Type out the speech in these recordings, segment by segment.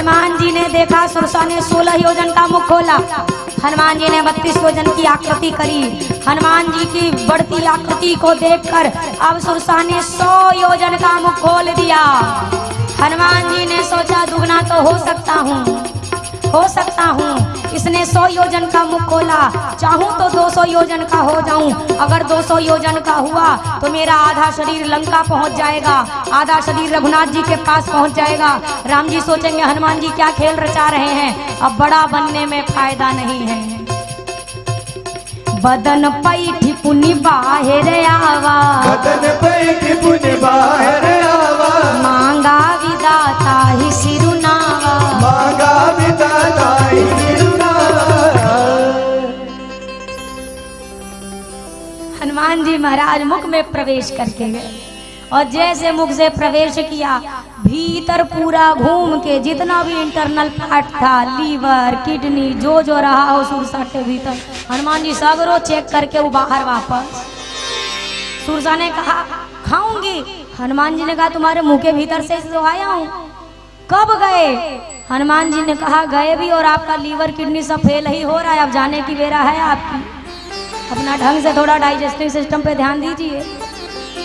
हनुमान जी ने देखा सुरसा ने 16 योजन का मुख खोला। हनुमान जी ने 32 योजन की आकृति करी। हनुमान जी की बढ़ती आकृति को देखकर अब सुरसा ने 100 योजन का मुख खोल दिया। हनुमान जी ने सोचा दुगना तो हो सकता हूँ। इसने 100 योजन का मुख खोला, चाहूं तो 200 योजन का हो जाऊं। अगर 200 योजन का हुआ तो मेरा आधा शरीर लंका पहुंच जाएगा, आधा शरीर रघुनाथ जी के पास पहुंच जाएगा। राम जी सोचेंगे हनुमान जी क्या खेल रचा रहे हैं, अब बड़ा बनने में फायदा नहीं है। बदन पैठी पुनि बाहर आवा, बदन पैठी पुनि बाहर आवा, मांगा विदाता ही सिरुनावा, मांगा विदाता ही सिरुनावा। हनुमान जी महाराज मुख में प्रवेश करके गए और जैसे मुख से प्रवेश किया भीतर पूरा घूम के जितना भी इंटरनल पार्ट था, लीवर किडनी जो रहा हो सुरसा के भीतर, हनुमान जी सगरो चेक करके वो बाहर वापस। सुरसा ने कहा खाऊंगी। हनुमान जी ने कहा तुम्हारे मुंह के भीतर से तो आया हूँ, कब गए? हनुमान जी ने कहा गए भी और आपका लीवर किडनी सब फेल ही हो रहा है, अब जाने की बेरा है आपकी। अपना ढंग से थोड़ा डाइजेस्टिव सिस्टम पे ध्यान दीजिए।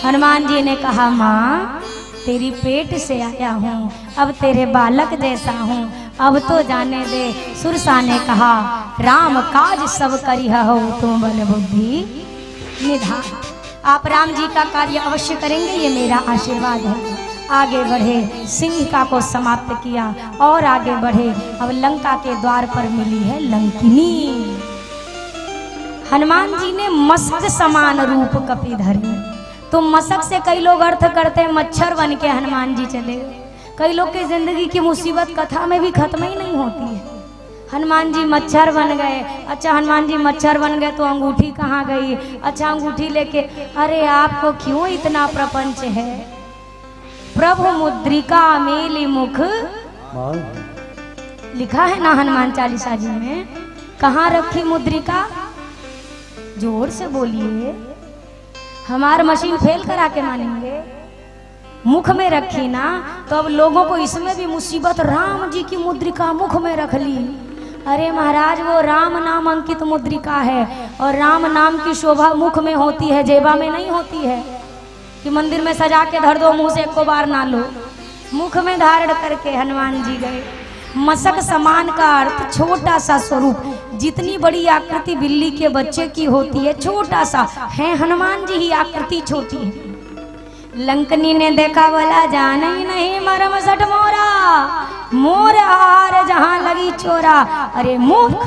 हनुमान जी ने कहा माँ तेरी पेट से आया हूँ, अब तेरे बालक जैसा हूँ, अब तो जाने दे। सुरसा ने कहा राम काज सब करिह हो तुम बल बुद्धि निधान। आप राम जी का कार्य अवश्य करेंगे, ये मेरा आशीर्वाद है। आगे बढ़े, सिंहिका को समाप्त किया और आगे बढ़े। अब लंका के द्वार पर मिली है लंकिनी। हनुमान जी ने मशक समान रूप कपि धरे। तो मशक से कई लोग अर्थ करते हैं मच्छर बन के हनुमान जी चले। कई लोग की जिंदगी की मुसीबत कथा में भी खत्म ही नहीं होती है। हनुमान जी मच्छर बन गए। अच्छा हनुमान जी मच्छर बन गए तो अंगूठी कहाँ गई? अच्छा अंगूठी लेके, अरे आपको क्यों इतना प्रपंच है? प्रभु मुद्रिका मेली मुख लिखा है ना हनुमान चालीसा जी में। कहाँ रखी मुद्रिका? जोर से बोलिए, हमार मशीन फेल करा के मानेंगे। मुख में रखी ना, तो अब लोगों को इसमें भी मुसीबत। राम जी की मुद्रिका मुख में रख ली। अरे महाराज वो राम नाम अंकित मुद्रिका है और राम नाम की शोभा मुख में होती है, जेबा में नहीं होती है कि मंदिर में सजा के धर दो, मुंह से एको बार ना लो। मुख में धारण करके हनुमान जी गए। मशक समान का अर्थ छोटा सा स्वरूप। जितनी बड़ी आकृति बिल्ली के बच्चे की होती है, छोटा सा है हनुमान जी ही आकृति छोटी है। लंकनी ने देखा बोला जाने ही नहीं मरम सट मोरा, मोर हार जहां लगी चोरा। अरे मूर्ख,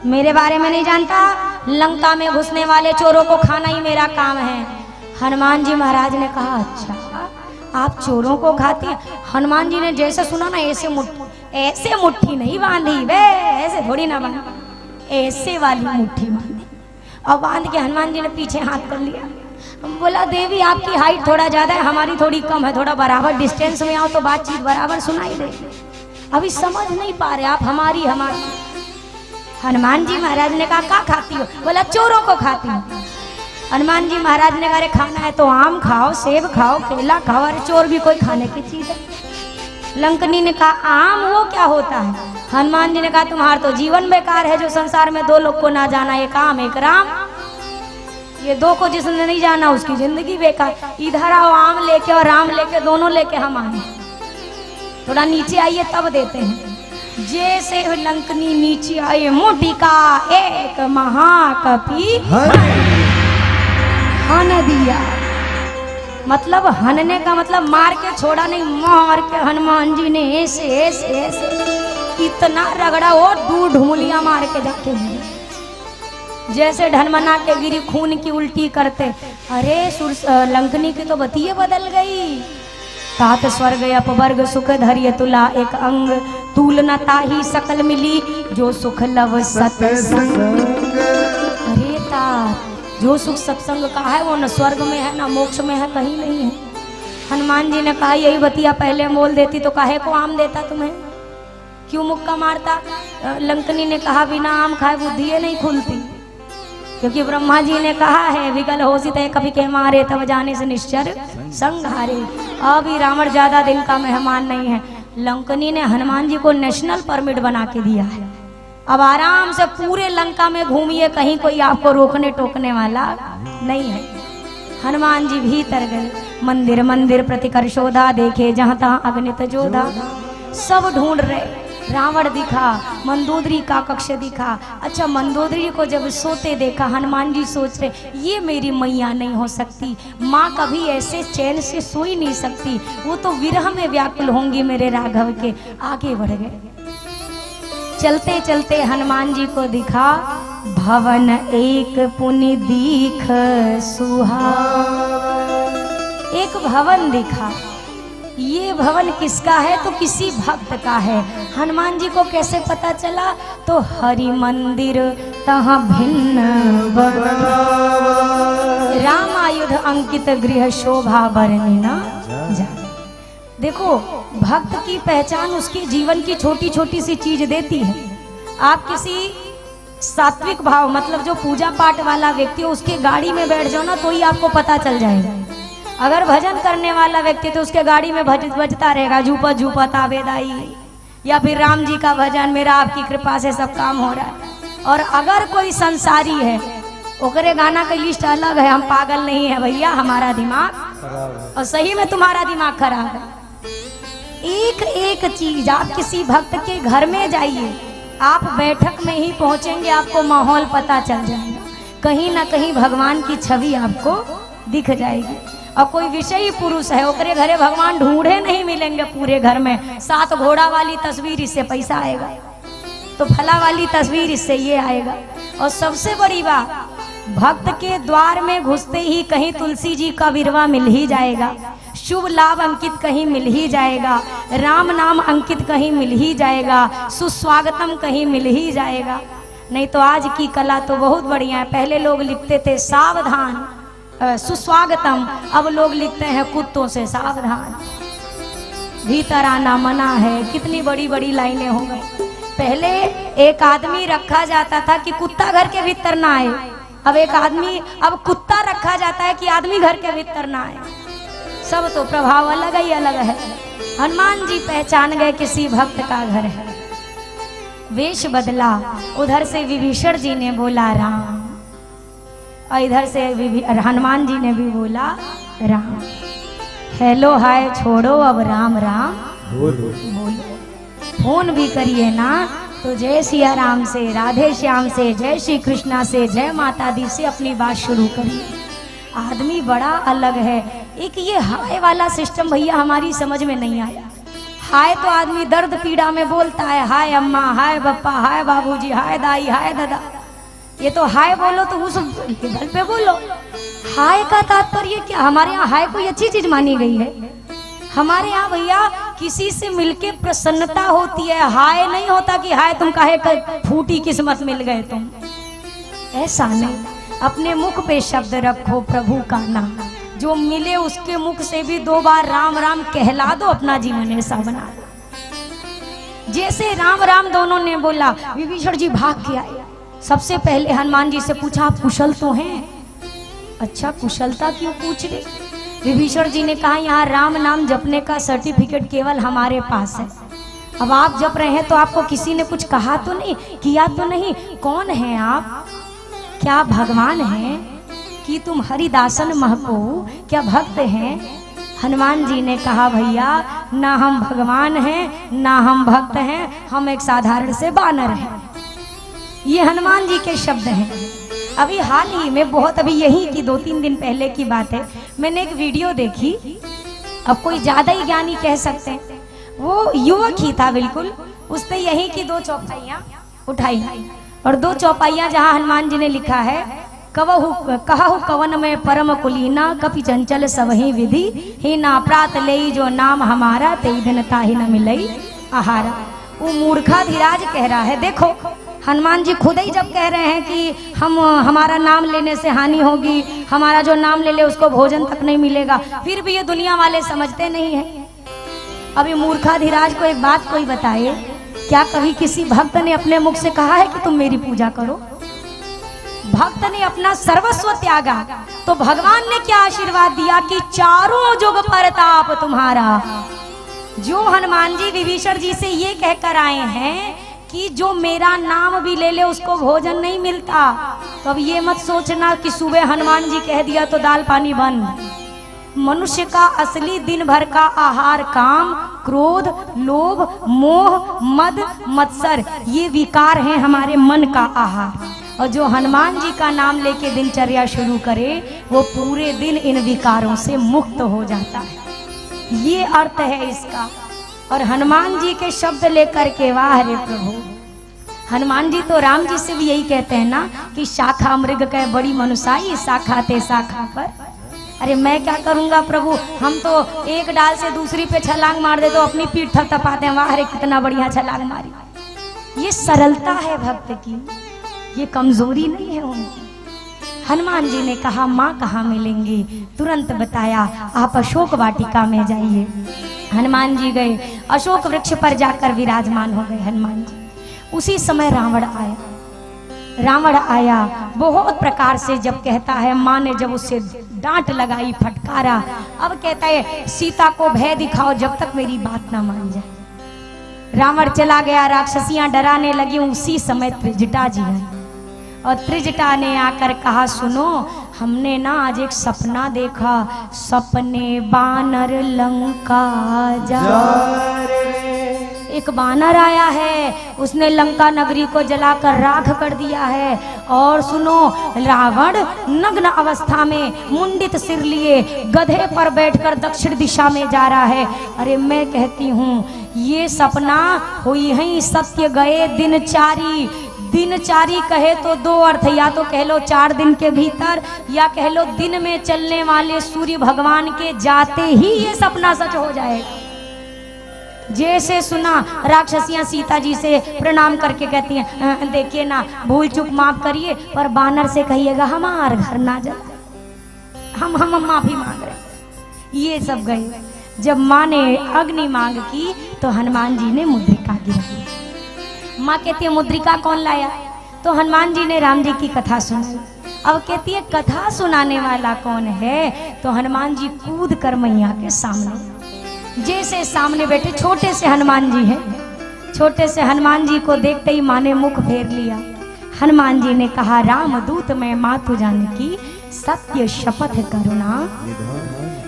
मेरे बारे में नहीं जानता? लंका में घुसने वाले चोरों को खाना ही मेरा काम है। हनुमान जी महाराज ने कहा अच्छा आप चोरों को खाती हैं? हनुमान जी ने जैसे सुना ना ऐसे मुट्ठी नहीं बांधी वे, ऐसे थोड़ी ना बांधी, ऐसे वाली मुट्ठी बांधी। और बांध के हनुमान जी ने पीछे हाथ कर लिया। बोला देवी आपकी हाइट थोड़ा ज्यादा है, हमारी थोड़ी कम है, थोड़ा बराबर डिस्टेंस में आओ तो बातचीत बराबर सुनाई दे। अभी समझ नहीं पा रहे आप हमारी। हनुमान जी महाराज ने कहा क्या खाती हो? बोला चोरों को खाती हूँ। हनुमान जी महाराज ने कहा खाना है तो आम खाओ, सेब खाओ, केला खाओ। अरे चोर भी कोई खाने की चीज है। लंकनी ने कहा आम वो क्या होता है? हनुमान जी ने कहा तुम्हारा तो जीवन बेकार है जो संसार में दो लोग को ना जाना, एक आम एक राम। ये दो को जिसने नहीं जाना उसकी जिंदगी बेकार। इधर आओ आम लेके और राम लेके, दोनों लेके हम आए। थोड़ा नीचे आइए तब देते हैं। जैसे लंकनी नीचे आए, मुटिका एक महाकपि हन दिया। मतलब हनने का मतलब मार के छोड़ा नहीं, मार के हनुमान जी ने ऐसे ऐसे ऐसे इतना रगड़ा और दूर ढूंढलिया मार के जाके जैसे ढनमना के गिरी खून की उल्टी करते। अरे लंकनी की तो बतिये बदल गई। तात स्वर्ग अपवर्ग सुख धैर्य तुला एक अंग, तूल न ताही सकल मिली जो सुख लव सत्संग। अरे तात जो सुख सत्संग का है वो न स्वर्ग में है न मोक्ष में है, कहीं नहीं है। हनुमान जी ने कहा यही बतिया पहले बोल देती तो काहे को आम देता तुम्हें, क्यों मुक्का मारता? लंकनी ने कहा बिना आम खाए बुद्धि नहीं खुलती, क्योंकि ब्रह्मा जी ने कहा है विकल होसी तय कभी के मारे तब जाने से निश्चर संघारे। अभी रावण ज्यादा दिन का मेहमान नहीं है। लंकनी ने हनुमान जी को नेशनल परमिट बना के दिया है। अब आराम से पूरे लंका में घूमिए, कहीं कोई आपको रोकने टोकने वाला नहीं है। हनुमान जी भीतर गए, मंदिर मंदिर प्रतिकर्षोधा देखे, जहां तहां अग्नित जोधा। सब ढूंढ रहे, रावण दिखा, मंदोदरी का कक्ष दिखा। अच्छा, मंदोदरी को जब सोते देखा, हनुमान जी सोच रहे ये मेरी मैया नहीं हो सकती, माँ कभी ऐसे चैन से सो ही नहीं सकती, वो तो विरह में व्याकुल होंगी मेरे राघव के। आगे बढ़ गए, चलते चलते हनुमान जी को दिखा, भवन एक पुनि दीख सुहा। एक भवन दिखा, ये भवन किसका है? तो किसी भक्त का है। हनुमान जी को कैसे पता चला? तो हरि मंदिर तहाँ भिन्न राम आयुध अंकित गृह शोभा बरनी ना जा। देखो, भक्त की पहचान उसके जीवन की छोटी छोटी सी चीज देती है। आप किसी सात्विक भाव, मतलब जो पूजा पाठ वाला व्यक्ति हो, उसके गाड़ी में बैठ जाओ ना तो ही आपको पता चल जाएगा। अगर भजन करने वाला व्यक्ति तो उसके गाड़ी में बजता रहेगा, झूपत झूपत आवेदाई, या फिर राम जी का भजन, मेरा आपकी कृपा से सब काम हो रहा है। और अगर कोई संसारी है, ओकरे गाना की लिस्ट अलग है। हम पागल नहीं है भैया, हमारा दिमाग, और सही में तुम्हारा दिमाग खराब है। एक एक चीज, आप किसी भक्त के घर में जाइए, आप बैठक में ही पहुंचेंगे, आपको माहौल पता चल जाएगा, कहीं ना कहीं भगवान की छवि आपको दिख जाएगी। और कोई विषयी पुरुष है, ओकरे घरे भगवान ढूंढे नहीं मिलेंगे पूरे घर में। 7 घोड़ा वाली तस्वीर, इससे पैसा आएगा, तो फला वाली तस्वीर, इससे ये आएगा। और सबसे बड़ी बात, भक्त के द्वार में घुसते ही कहीं तुलसी जी का विरवा मिल ही जाएगा, शुभ लाभ अंकित कहीं मिल ही जाएगा, राम नाम अंकित कहीं मिल ही जाएगा, सुस्वागतम कहीं मिल ही जाएगा। नहीं तो आज की कला तो बहुत बढ़िया है। पहले लोग लिखते थे सावधान सुस्वागतम, अब लोग लिखते हैं कुत्तों से सावधान, भीतर आना मना है। कितनी बड़ी बड़ी लाइनें हो गई। पहले एक आदमी रखा जाता था कि कुत्ता घर के भीतर ना आए, अब कुत्ता रखा जाता है कि आदमी घर के भीतर ना आए। सब तो प्रभाव अलग ही अलग है। हनुमान जी पहचान गए किसी भक्त का घर है। वेश बदला, उधर से विभीषण जी ने बोला राम, और इधर से हनुमान जी ने भी बोला राम। हेलो हाय छोड़ो, अब राम राम बोलो। फोन भी करिए ना तो जय सिया राम से, राधे श्याम से, जय श्री कृष्णा से, जय माता दी से अपनी बात शुरू करिए। आदमी बड़ा अलग है। एक ये हाय वाला सिस्टम भैया हमारी समझ में नहीं आया। हाय तो आदमी दर्द पीड़ा में बोलता है, हाय अम्मा, हाय पप्पा, हाय बाबूजी, हाय दाई, हाय दादा। ये तो हाय बोलो तो उस लेवल पे बोलो। हाय का तात्पर्य क्या? हमारे यहाँ हाय कोई अच्छी चीज मानी गई है? हमारे यहाँ भैया किसी से मिलके प्रसन्नता होती है। हाय नहीं होता कि हाय तुम काहे फूटी किस्मत मिल गए तुम, ऐसा नहीं। अपने मुख पे शब्द रखो प्रभु का नाम, जो मिले उसके मुख से भी 2 बार राम राम कहला दो, अपना जीवन ऐसा बना दो। जैसे राम राम दोनों ने बोला, विभीषण जी भाग के आए। सबसे पहले हनुमान जी से पूछा, आप कुशल तो हैं? अच्छा, कुशलता क्यों पूछ रहे? विभीषण जी ने कहा, यहाँ राम नाम जपने का सर्टिफिकेट केवल हमारे पास है। अब आप जप रहे हैं तो आपको किसी ने कुछ कहा तो नहीं, किया तो नहीं? कौन है आप? क्या भगवान हैं कि तुम हरिदासन महको? क्या भक्त हैं? हनुमान जी ने कहा, भैया ना हम भगवान हैं ना हम भक्त हैं, हम एक साधारण से बानर हैं। ये हनुमान जी के शब्द हैं। अभी हाल ही में, बहुत अभी यही की 2-3 दिन पहले की बात है, मैंने एक वीडियो देखी। अब कोई ज्यादा ही ज्ञानी कह सकते हैं, वो युवक ही था बिल्कुल। उसने यही की 2 चौपाइयां उठाई, और 2 चौपाइयां जहां हनुमान जी ने लिखा है, कहु कवन में परम कुलीना, कपि चंचल सबहि विधि, ही ना प्रात लेई जो नाम हमारा, तेई दिन ताहि न मिलई आहारा। वो मूर्खाधिराज कह रहा है। देखो, हनुमान जी खुद ही जब कह रहे हैं कि हमारा नाम लेने से हानि होगी, हमारा जो नाम ले ले उसको भोजन तक नहीं मिलेगा, फिर भी ये दुनिया वाले समझते नहीं हैं। अभी मूर्खाधिराज को एक बात कोई बताए, क्या कभी किसी भक्त ने अपने मुख से कहा है कि तुम मेरी पूजा करो? भक्त ने अपना सर्वस्व त्यागा तो भगवान ने क्या आशीर्वाद दिया कि चारों जुग परताप तुम्हारा। जो हनुमान जी विभीषण जी से ये कहकर आए हैं कि जो मेरा नाम भी ले ले उसको भोजन नहीं मिलता, तो अब ये मत सोचना कि सुबह हनुमान जी कह दिया तो दाल पानी बंद। मनुष्य का असली दिन भर का आहार काम, क्रोध, लोभ, मोह, मद, मत्सर, ये विकार हैं हमारे मन का आहार। और जो हनुमान जी का नाम लेके दिनचर्या शुरू करे वो पूरे दिन इन विकारों से मुक्त हो जाता है। ये अर्थ है इसका। और हनुमान जी के शब्द लेकर के वाह रे प्रभु, हनुमान जी तो राम जी से भी यही कहते हैं ना कि शाखा मृग कह बड़ी मनुसाई, शाखा ते शाखा पर। अरे मैं क्या करूंगा प्रभु, हम तो एक डाल से दूसरी पे छलांग मार दे तो अपनी पीठ थपथपाते हैं, वाह रे कितना बढ़िया छलांग मारी। ये सरलता है भक्त की, ये कमजोरी नहीं है उनकी। हनुमान जी ने कहा माँ कहाँ मिलेंगी, तुरंत बताया आप अशोक वाटिका में जाइए। हनुमान जी गए, अशोक वृक्ष पर जाकर विराजमान हो गए हनुमान जी। उसी समय रावण आया। रावण आया बहुत प्रकार से, जब कहता है माँ ने जब उससे डांट लगाई, फटकारा, अब कहता है सीता को भय दिखाओ जब तक मेरी बात ना मान जाए। रावण चला गया, राक्षसियां डराने लगी। उसी समय त्रिजटा जी आए और त्रिजटा ने आकर कहा सुनो, हमने ना आज एक सपना देखा, सपने बानर लंका जा। एक बानर आया है, उसने लंका नगरी को जलाकर राख कर दिया है। और सुनो, रावण नग्न अवस्था में मुंडित सिर लिए गधे पर बैठकर दक्षिण दिशा में जा रहा है। अरे मैं कहती हूँ ये सपना हुई है सत्य गए दिनचारी। दिनचारी कहे तो दो अर्थ, या तो कह लो 4 दिन के भीतर, या कह लो दिन में चलने वाले सूर्य भगवान के जाते ही ये सपना सच हो जाएगा। जैसे सुना, राक्षसियां सीता जी से प्रणाम करके कहती हैं देखिए ना, भूल चूक माफ करिए, पर बानर से कहिएगा हमार घर ना जा, हम माफी मांग रहे। ये सब गए। जब माँ ने अग्नि मांग की तो हनुमान जी ने मुद्रिका गिराई। माँ कहती है मुद्रिका कौन लाया? तो हनुमान जी ने राम जी की कथा सुनाई। अब कहती है कथा सुनाने वाला कौन है? तो हनुमान जी कूद कर मैया के सामने, जैसे सामने बैठे छोटे से हनुमान जी हैं, छोटे से हनुमान जी को देखते ही माँ ने मुख फेर लिया। हनुमान जी ने कहा रामदूत मैं मातु जानकी, सत्य शपथ करुणा,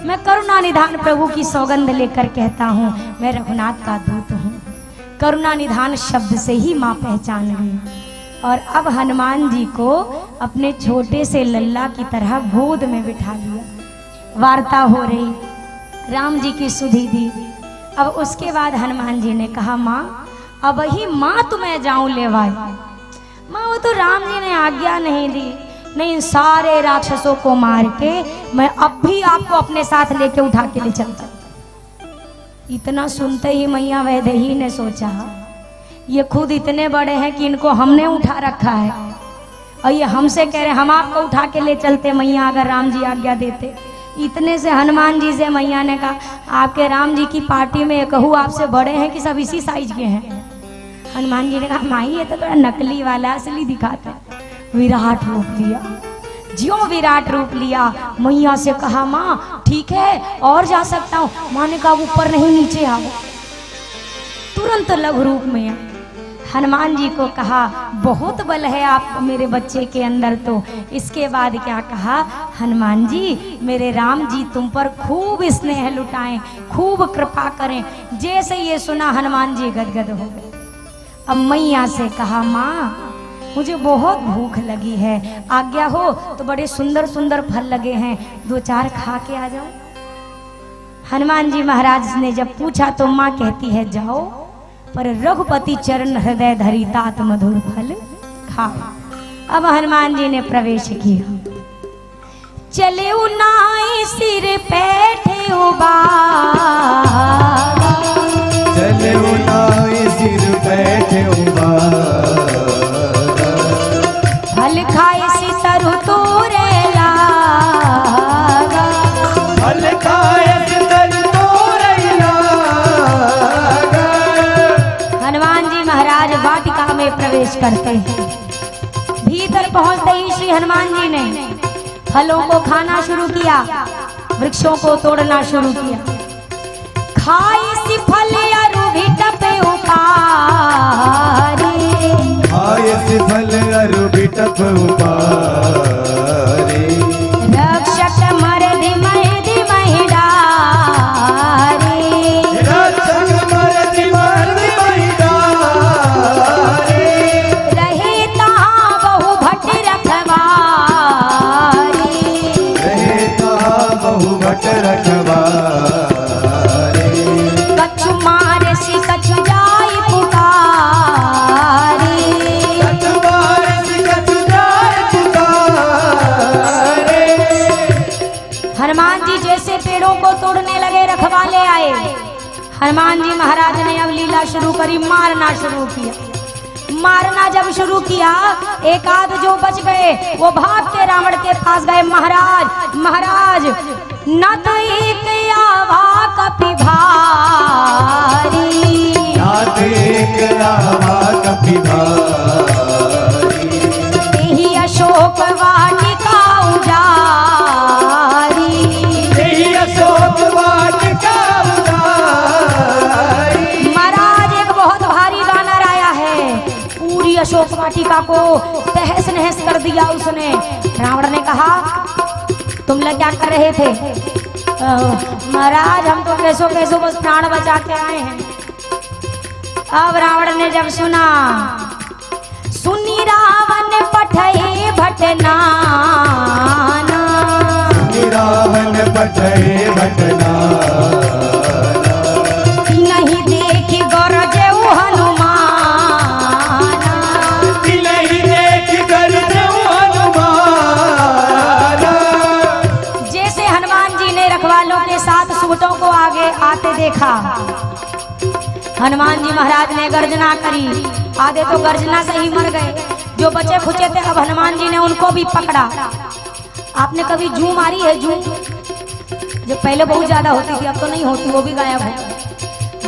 मैं करुणा निधान प्रभु की सौगंध लेकर कहता हूँ मैं रघुनाथ का दूत हूँ। करुणा निधान शब्द से ही माँ पहचान गई। और अब हनुमान जी को अपने छोटे से लल्ला की तरह गोद में बिठा लिया। वार्ता हो रही, राम जी की सुधी दी। अब उसके बाद हनुमान जी ने कहा माँ अब ही माँ तुम्हें जाऊं लेवाए। माँ वो तो राम जी ने आज्ञा नहीं दी, नहीं सारे राक्षसों को मार के मैं अब भी आपको अपने साथ लेके उठा के ले चलता। इतना सुनते ही मैया वैदेही ने सोचा ये खुद इतने बड़े हैं कि इनको हमने उठा रखा है और ये हमसे कह रहे हम आपको उठा के ले चलते मैया, अगर राम जी आज्ञा देते। इतने से हनुमान जी से मैया ने कहा आपके राम जी की पार्टी में एक कहूँ आपसे बड़े हैं कि सब इसी साइज के हैं? हनुमान जी ने कहा माई ये तो थोड़ा नकली वाला, असली दिखाते हैं। विराट रूप लिया, ज्यों विराट रूप लिया। मैया से कहा माँ ठीक है और जा सकता हूँ? माँ ने कहा ऊपर नहीं नीचे आओ। तुरंत लघु रूप में हनुमान जी को कहा बहुत बल है आप मेरे बच्चे के अंदर। तो इसके बाद क्या कहा हनुमान जी मेरे राम जी तुम पर खूब स्नेह लुटाएं, खूब कृपा करें। जैसे ये सुना हनुमान जी गदगद हो गए। अब मैया से कहा माँ मुझे बहुत भूख लगी है, आज्ञा हो तो बड़े सुंदर सुंदर फल लगे हैं, 2-4 खा के आ जाओ। हनुमान जी महाराज ने जब पूछा तो माँ कहती है जाओ, पर रघुपति चरण हृदय धरी तात मधुर फल खाओ। अब हनुमान जी ने प्रवेश किया। चले नाई सिर बैठे उबार, चले नाई सिर बैठे उबार, फल खाए सी तरु तोरे लागा, फल खाए सी तरु तोरे लागा। हनुमान जी महाराज वाटिका में प्रवेश करते हैं। भीतर पहुंचते ही श्री हनुमान जी ने फलों को खाना शुरू किया, वृक्षों को तोड़ना शुरू किया। खाई सी फल अरु भी टपे उपारी। आयस फल अरु बिटप उपारी। रक्षक मर धीमहि धीमहि डारी। रक्षक मर धीमहि डारी। रहे तहाँ बहु भट रखवारी। रहे तहाँ बहु भट रखवारी। कछु मारे सी कछु जाई पुकारी। कछु मारे सी कछु जाए पुकारे। हनुमान जी जैसे पेड़ों को तोड़ने लगे, रखवाले आए। हनुमान जी महाराज ने अब लीला शुरू करी, मारना शुरू किया। मारना जब शुरू किया, एक आध जो बच गए वो भाग के रावण के पास गए। महाराज महाराज न तो एक आवा कपि भारी। नाथ एक आवा कपि भारी। तेहि अशोक वाटिका उजारी। तेहि अशोक वाटिका उजारी। महाराज एक बहुत भारी वानर आया है, पूरी अशोक वाटिका को तहस नहस कर दिया उसने। रावण ने कहा तुम लोग क्या कर रहे थे? महाराज हम तो कैसो कैसो बस प्राण बचा के आए हैं। अब रावण ने जब सुना, सुनी रावण पठे भटनाना। रावण पठे भटनाना। नहीं देखी गरजे हनुमाना। नहीं देख गरजे हनुमाना। जैसे हनुमान जी ने रखवालों के साथ सुबटों को आगे आते देखा, हनुमान जी महाराज ने गर्जना करी। आधे तो गर्जना से ही मर गए, जो बचे खुचे थे अब हनुमान जी ने उनको भी पकड़ा। आपने कभी जू मारी है? जू जो पहले बहुत ज्यादा होती थी, अब तो नहीं होती, वो भी गायब है।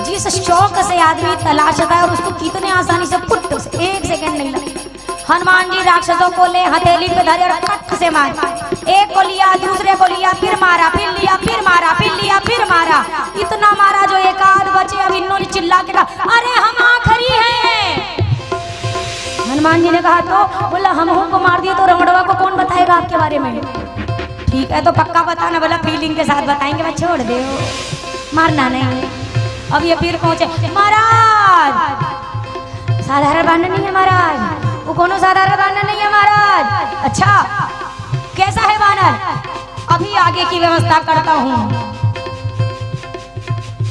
जिस शौक से आदमी तलाशता है और उसको कितने आसानी से पुट से एक सेकंड नहीं लगता। हनुमान जी राक्षसों को ले हथेली पे धरे और कट से मारा। एक को लिया, दूसरे को लिया, फिर मारा, फिर लिया, फिर मारा, फिर लिया, फिर मारा। इतना मारा जो एक आध बचे। अब इन्होंने चिल्ला के कहा अरे हम आखिरी हैं। हनुमान जी ने कहा तो बोला हम को मार दिए तो रमणवा को कौन बताएगा आपके बारे में? ठीक है तो पक्का बताना। बोला फीलिंग के साथ बताएंगे, बस छोड़ दे, मारना नहीं। अब ये फिर पहुंचे, महाराज साधारण बानर नहीं है महाराज, वो कोनो साधारण बानर नहीं है महाराज। अच्छा कैसा है बानर? अभी आगे की व्यवस्था करता हूँ।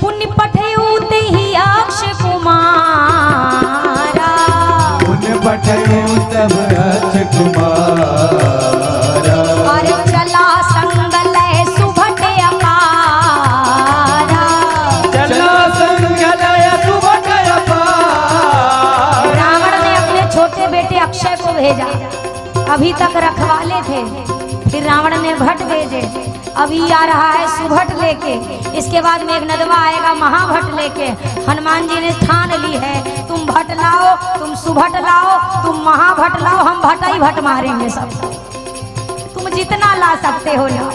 पुण्य पठेउते ही अक्षय कुमारा। पुण्य पठेउ तब अक्षय कुमारा। अरे चला संग लय सुभट अपारा। चला संग लय सुभट अपारा। रावण ने अपने छोटे बेटे अक्षय को भेजा, अभी तक रखवाले थे। फिर रावण ने भट भेजे, अभी आ रहा है सुभट लेके। इसके बाद में एक नदवा आएगा महाभट लेके। हनुमान जी ने ठान ली है, तुम भट लाओ, तुम सुभट लाओ, तुम महाभट लाओ, हम भटा ही भट मारेंगे सब। तुम जितना ला सकते हो लाओ।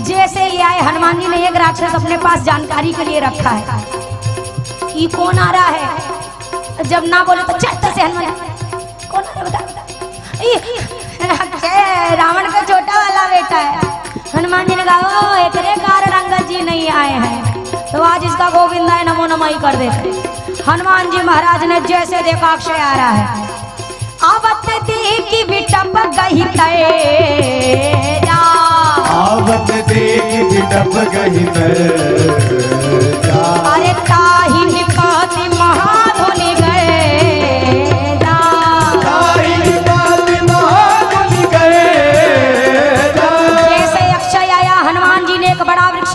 जैसे ही आए, हनुमान जी ने एक राक्षस अपने पास जानकारी के लिए रखा है। ये कौन आ रहा है? जब ना बोले तो चट से हनुमान कौन आ रहा है बता। रावण का छोटा वाला बेटा है। हनुमान जी ने कहा ओ एकरे कारण अंगद जी नहीं आए हैं, तो आज इसका गोविंदाय नमो नमः ही कर देते। हनुमान जी महाराज ने जैसे देखा अक्षय आ रहा है, आवत देखी बिटप गई तेरा। आवत देखी बिटप गई तेरा। अरे ताही निपाति महाधुनि गए।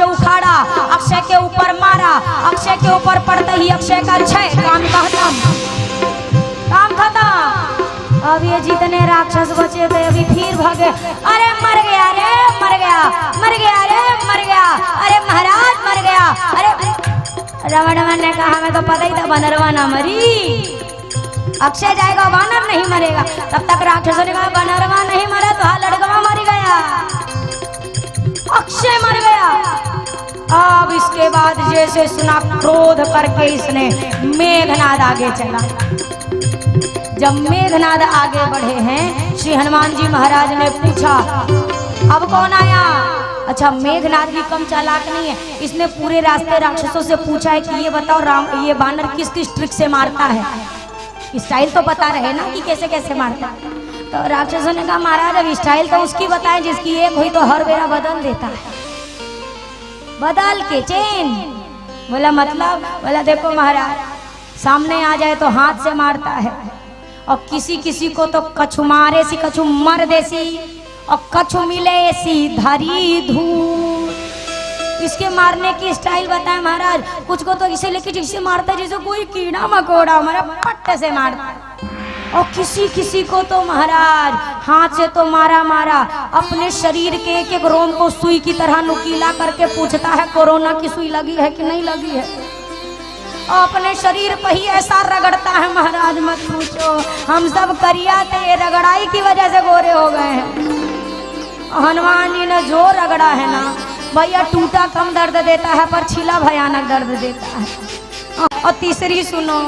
उखाड़ा, अक्षय के ऊपर मारा, अक्षय के ऊपर पड़ते ही अक्षय का क्षय, काम खत्म, काम खत्म। अब ये जितने राक्षस बचे थे अभी फिर भागे। अरे मर गया रे, मर गया, मर गया रे, मर गया, अरे महाराज मर गया। अरे रावण ने कहा हमें तो पता ही था बानरवा ना मरी, अक्षय जाएगा बानर नहीं मरेगा। तब तक राक्षसों ने कहा बानरवा नहीं मरा तो हाँ लड़कवा मर गया, अक्षय मर गया। अब इसके बाद जैसे सुना क्रोध करके इसने मेघनाद आगे चला। जब मेघनाद आगे बढ़े हैं, श्री हनुमान जी महाराज ने पूछा अब कौन आया। अच्छा, मेघनाद भी कम चालाक नहीं है, इसने पूरे रास्ते राक्षसों से पूछा है कि ये बताओ राम ये बानर किस किस ट्रिक से मारता है, स्टाइल तो पता रहे ना कि कैसे कैसे मारता है। तो राक्षसों ने कहा महाराज अब स्टाइल तो उसकी बताएं जिसकी एक हुई तो हर बेरा बदल देता है, बदल के चेन। बोला मतलब? बोला देखो महाराज, सामने आ जाए तो हाथ से मारता है, और किसी किसी को तो कछु मारे सी कछु मर देसी, और कछु मिले सी धरी धूल। इसके मारने की स्टाइल बताए महाराज। कुछ को तो इसे लेके जिसे मारता है जैसे कोई कीड़ा मकोड़ा हमारा पट्टे से मारता है, और किसी किसी को तो महाराज हाथ से तो मारा मारा अपने शरीर के एक एक रोम को सुई की तरह नुकीला करके पूछता है कोरोना की सुई लगी है कि नहीं लगी है, और अपने शरीर पर ही ऐसा रगड़ता है महाराज मत पूछो। हम सब करिया थे, रगड़ाई की वजह से गोरे हो गए हैं। हनुमान जी ने जो रगड़ा है ना भैया, टूटा कम दर्द देता है पर छिला भयानक दर्द देता है। और तीसरी सुनो,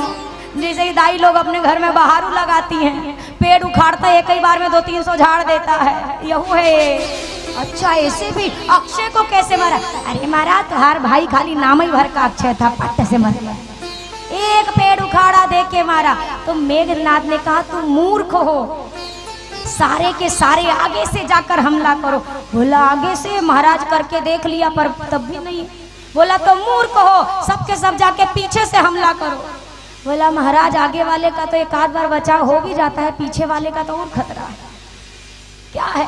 जैसे ही दाई लोग अपने घर में बहारू लगाती हैं, पेड़ उखाड़ता है एक ही बार में 200-300 झाड़ देता है, यहू है। अच्छा, ऐसे भी अक्षय को कैसे मारा? अरे महाराज तुम्हार भाई खाली नाम ही भर का अक्षय था, पट्टे से मर एक पेड़ उखाड़ा दे के मारा। तो मेघनाद ने कहा तुम मूर्ख हो, सारे के सारे आगे से जाकर हमला करो। बोला आगे से? महाराज करके देख लिया पर तब भी नहीं। बोला तो मूर्ख हो, सबके सब जाके पीछे से हमला करो। बोला महाराज आगे वाले का तो एक आध बार बचाव हो भी जाता है, पीछे वाले का तो और खतरा है। क्या है?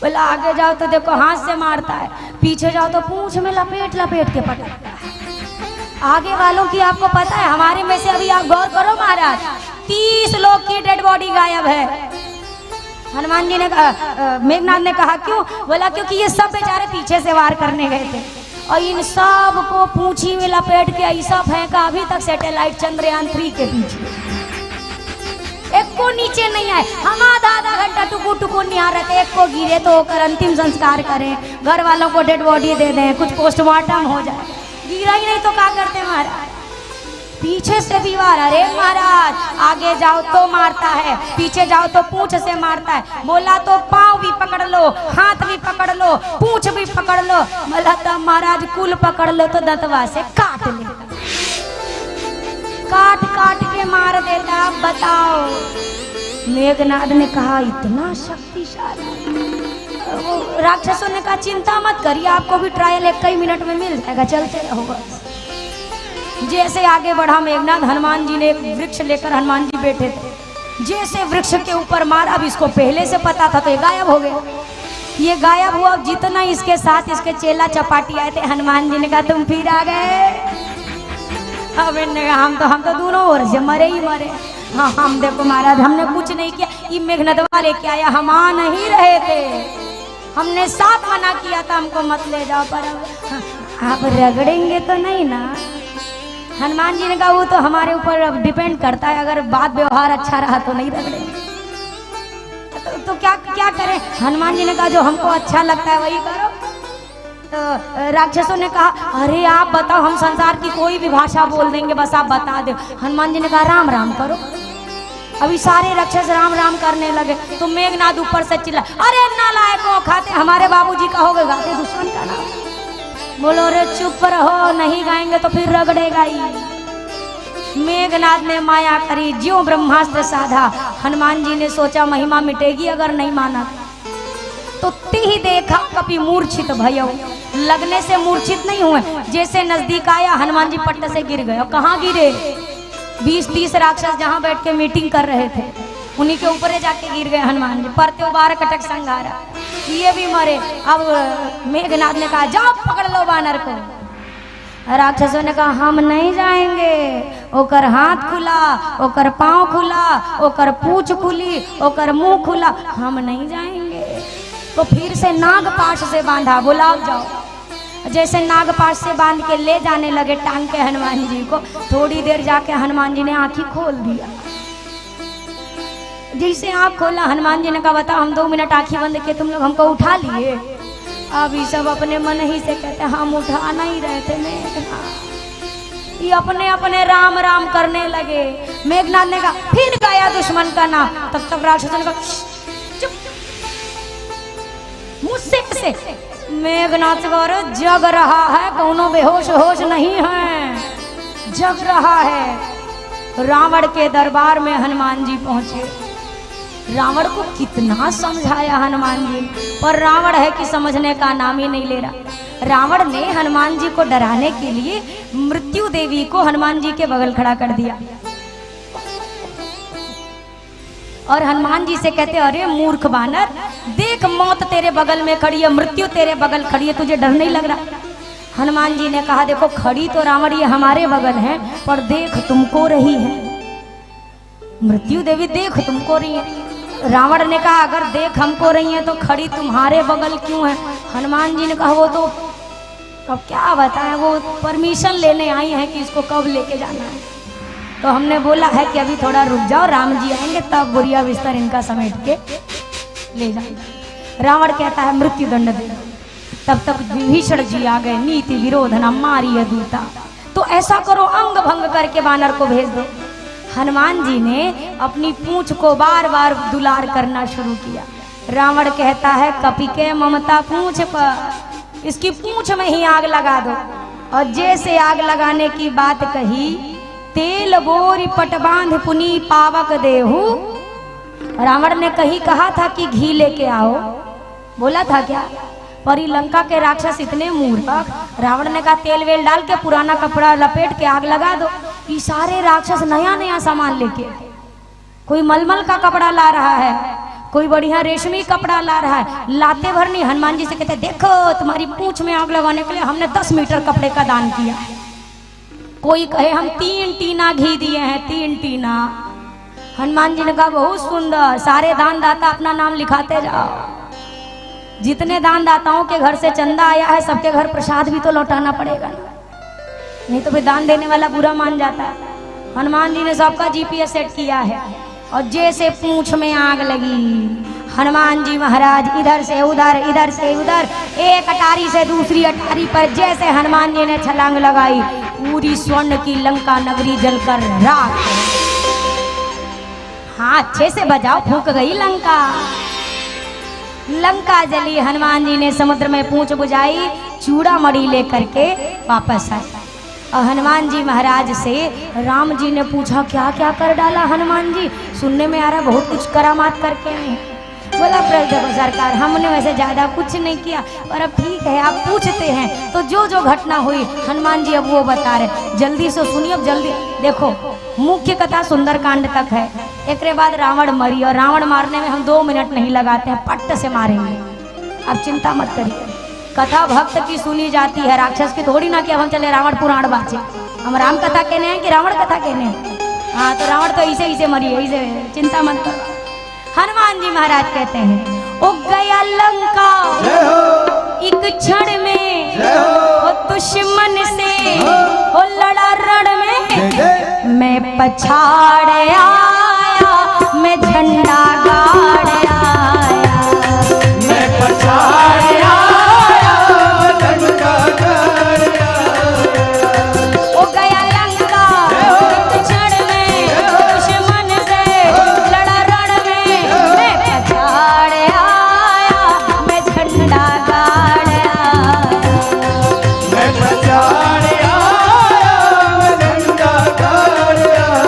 बोला आगे जाओ तो देखो हाथ से मारता है, पीछे जाओ तो पूंछ में लपेट लपेट के पटकता है। आगे वालों की आपको पता है, हमारे में से अभी आप गौर करो महाराज, 30 लोग की डेड बॉडी गायब है। हनुमान जी ने कहा, मेघनाद ने कहा क्यों? बोला क्योंकि ये सब बेचारे पीछे से वार करने गए थे, और इन सब को पूंछी में लपेट के ऐसा फेंका अभी तक सैटेलाइट चंद्रयान 3 के पीछे एक को नीचे नहीं आए। हम आधा घंटा टुकु टुकु निहारते, एक को गिरे तो होकर अंतिम संस्कार करें, घर वालों को डेड बॉडी दे दें, कुछ पोस्टमार्टम हो जाए। गिरा ही नहीं तो क्या करते महाराज? पीछे से भी वार। अरे महाराज आगे जाओ तो मारता है, पीछे जाओ तो पूंछ से मारता है। बोला तो पाँव भी पकड़ लो, हाथ भी पकड़ लो, पूंछ भी पकड़ लो। बोला तो महाराज कुल पकड़ लो तो दंतवा से काट ले, काट काट के मार देता। बताओ। मेघनाद ने कहा इतना शक्तिशाली। राक्षसों ने कहा चिंता मत करिए, आपको भी ट्रायल 1 मिनट में मिल जाएगा, चलते रहो बस। जैसे आगे बढ़ा मेघनाद, हनुमान जी ने एक वृक्ष लेकर हनुमान जी बैठे थे, जैसे वृक्ष के ऊपर मारा। अब इसको पहले से पता था तो ये गायब हो गया। ये गायब हुआ, जितना इसके साथ इसके चेला चपाटी आए थे, हनुमान जी ने कहा तुम फिर आ गए। अब इन्होंने कहा हम तो दोनों ओर से मरे ही मरे। हाँ हम देखो महाराज हमने कुछ नहीं किया, ये मेघनादवा लेके आया, हम आ नहीं रहे थे, हमने साथ मना किया था हमको मत ले जाओ, पर अब आप रगड़ेंगे तो नहीं ना। हनुमान जी ने कहा वो तो हमारे ऊपर डिपेंड करता है, अगर बात व्यवहार अच्छा रहा तो नहीं रगड़ेंगे। तो क्या करें? हनुमान जी ने कहा जो हमको अच्छा लगता है वही करो। तो राक्षसों ने कहा अरे आप बताओ, हम संसार की कोई भी भाषा बोल देंगे, बस आप बता दो। हनुमान जी ने कहा राम राम करो। अभी सारे राक्षस राम राम करने लगे तो मेघनाद ऊपर से चिल्ला, अरे नालायकों, खाते हमारे बाबूजी का होगे, गाते दुश्मन का नाम। बोलो रे चुप रहो, नहीं गाएंगे तो फिर रगड़ेगा ही। मेघनाद ने माया करी, ज्यों ब्रह्मास्त्र साधा। हनुमान जी ने सोचा महिमा मिटेगी अगर नहीं माना तो। ही देखा कभी मूर्छित भयो, लगने से मूर्छित नहीं हुए, जैसे नजदीक आया हनुमान जी पट्टे से गिर गए। कहाँ गिरे? 20-30 राक्षस जहाँ बैठ के मीटिंग कर रहे थे उन्हीं के ऊपर जाके गिर गए हनुमान जी। परते 12 कटक संघारा, ये भी मरे। अब मेघनाद ने कहा जाओ पकड़ लो बानर को। राक्षसों ने कहा हम नहीं जाएंगे, ओकर हाथ खुला, ओकर पाँव खुला, ओकर पूंछ खुली, ओकर मुंह खुला, हम नहीं जाएंगे। तो फिर से नागपाश से बांधा, बुलाओ जाओ। जैसे नागपाश से बांध के ले जाने लगे टांग के हनुमान जी को, थोड़ी देर जाके हनुमान जी ने आंखें खोल दिया। जैसे आँख खोला हनुमान जी ने कहा बताओ हम 2 मिनट आंखें बंद किए, तुम लोग हमको उठा लिए? अभी सब अपने मन ही से कहते हम उठा नहीं रहे थे मेघनाथ, ये अपने अपने राम राम करने लगे। मेघनाथ ने कहा फिर गाया दुश्मन का नाम। तब तक राक्षसों ने कहा चुप, मुझसे कैसे? मेघनाथ गौर जग रहा है, कौनो बेहोश होश नहीं है, जग रहा है। रावण के दरबार में हनुमान जी पहुंचे। रावण को कितना समझाया हनुमान जी, पर रावण है कि समझने का नाम ही नहीं ले रहा। रावण ने हनुमान जी को डराने के लिए मृत्यु देवी को हनुमान जी के बगल खड़ा कर दिया और हनुमान जी से कहते अरे मूर्ख बानर, देख मौत तेरे बगल में खड़ी है, मृत्यु तेरे बगल खड़ी है, तुझे डर नहीं लग रहा? हनुमान जी ने कहा देखो खड़ी तो रावण ये हमारे बगल है, पर देख तुमको रही है, मृत्यु देवी देख तुमको रही है। रावण ने कहा अगर देख हमको रही है तो खड़ी तुम्हारे बगल क्यों है? हनुमान जी ने कहा वो तो अब क्या बताएं, वो परमिशन लेने आई है कि इसको कब लेके जाना है। तो हमने बोला है कि अभी थोड़ा रुक जाओ, राम जी आएंगे तब बुरिया बिस्तर इनका समेट के ले जाएंगे। रावण कहता है मृत्यु दंड दे। तब तक विभीषण जी आ गए, नीति विरोध न मारिय दूता, तो ऐसा करो अंग भंग करके वानर को भेज दो। हनुमान जी ने अपनी पूंछ को बार बार दुलार करना शुरू किया। रावण कहता है कपि के ममता पूंछ पर, इसकी पूंछ में ही आग लगा दो। और जैसे आग लगाने की बात कही, तेल बोरी पट बांध पुनी पावक देहु। रावण ने कहीं कहा था कि घी लेके आओ, बोला था क्या? पर लंका के राक्षस इतने मूर्ख, रावण ने कहा तेल वेल डाल के पुराना कपड़ा लपेट के आग लगा दो। ये सारे राक्षस नया नया सामान लेके, कोई मलमल का कपड़ा ला रहा है, कोई बढ़िया रेशमी कपड़ा ला रहा है, लाते भर नहीं। हनुमान जी से कहते देखो तुम्हारी पूंछ में आग लगाने के लिए हमने 10 मीटर कपड़े का दान किया। कोई कहे हम 3 टीना घी दिए हैं, 3 टीना। हनुमान जी ने कहा बहुत सुंदर, सारे दान दाता अपना नाम लिखाते जाओ। जितने दान दाताओं के घर से चंदा आया है सबके घर प्रसाद भी तो लौटाना पड़ेगा ना, नहीं तो फिर दान देने वाला बुरा मान जाता है। हनुमान जी ने सबका जीपीएस सेट किया है। और जैसे पूंछ में आग लगी, हनुमान जी महाराज इधर से उधर, इधर से उधर, एक अटारी से दूसरी अटारी पर जैसे हनुमान जी ने छलांग लगाई, पूरी स्वर्ण की लंका नगरी जलकर राख। हाँ अच्छे से बजाओ, फूंक गई लंका, लंका जली। हनुमान जी ने समुद्र में पूंछ बुझाई, चूड़ा मणि लेकर के वापस आए। और हनुमान जी महाराज से राम जी ने पूछा क्या क्या कर डाला हनुमान जी? सुनने में आ रहा बहुत कुछ करामात करके आए। बोला प्रभु सरकार हमने वैसे ज्यादा कुछ नहीं किया, पर अब ठीक है आप पूछते हैं तो जो जो घटना हुई हनुमान जी अब वो बता रहे, जल्दी से सुनिए। अब जल्दी देखो, मुख्य कथा सुंदरकांड तक है, एक बाद रावण मरी। और रावण मारने में हम 2 मिनट नहीं लगाते हैं, पट्ट से मारेंगे। अब चिंता मत करिए, कथा भक्त की सुनी जाती है, राक्षस की थोड़ी ना कि अब हम चले रावण पुराण बाचे। हम राम कथा कहने हैं कि रावण कथा कहने हैं? हाँ तो रावण तो इसे मरी है, इसे चिंता मत करो। हनुमान जी महाराज कहते हैं ओ गया लंका एक क्षण में, ओ दुश्मन से ओ लड़ा रण में, मैं पछाड़ आया, मैं झंडा गाड़ आया, मैं पछाड़ आया, झंडा गाड़ आया। ओ गया लंका एक क्षण में, दुश्मन से लड़ा रण में, मैं पछाड़ आया, मैं झंडा गाड़ आया, मैं पछाड़ आया, झंडा गाड़ आया।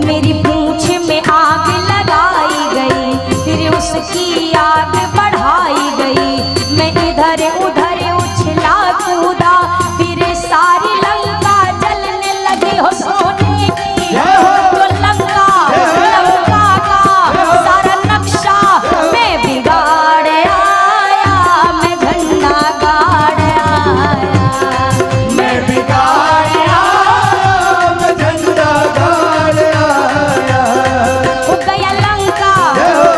मेरी पूंछ में आग लगाई गई, फिर उसकी आग बढ़ाई गई। मैं इधर उधर उछला कूदा, फिर सारी लंका जलने लगी। हो सोने की तो लंका, लंका का सारा नक्शा मैं बिगाड़ आया, मैं झंडा गाड़ आया, मैं बिगाड़ आया, मैं झंडा गाड़ आया। हो गया लंका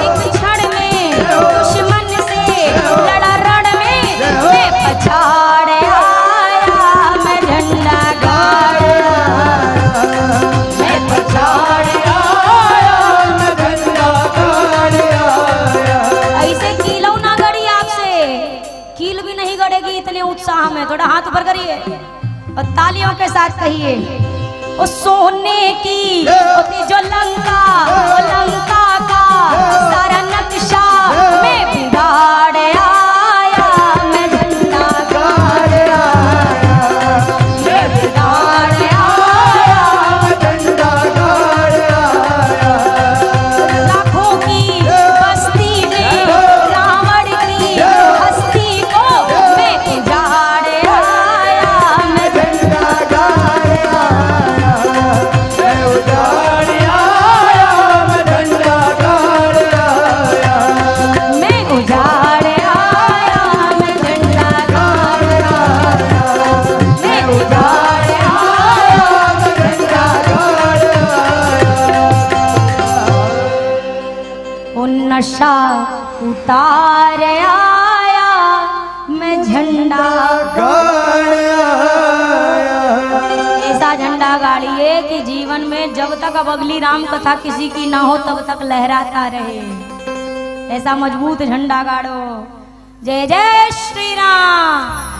एक क्षण में, दुश्मन से लड़ा रण में, मैं पछाड़ आया, मैं झंडा गाड़ आया, मैं पछाड़ आया, मैं झंडा गाड़ आया। ऐसे कीलो ना गड़ी आपसे, कील भी नहीं गड़ेगी इतने उत्साह में। थोड़ा हाथ ऊपर करिए और तालियों के साथ कहिए, ओ सोने की होती जो लंका, ओ लंका का सारा नक्शा मैं बिगाड़ आया, मैं झंडा गाड़ आया, मैं बिगाड़ आया, मैं झंडा गाड़ आया। लाखों की बस्ती में रावण की हस्ती को मैं उजाड़ आया, मैं झंडा गाड़ आया, मैं उजाड़ आया, मैं झंडा गाड़ आया। मैं उजाड़ आया, मैं झंडा गाड़ आया, मैं उजाड़ आया, मैं झंडा गाड़ आया। वो नशा उतार आया, मैं झंडा गाड़ आया। ऐसा झंडा गाड़िए कि जीवन में जब तक अब अगली राम कथा किसी की ना हो तब तक लहराता रहे। ऐसा मजबूत झंडा गाड़ो। जय जय श्री राम।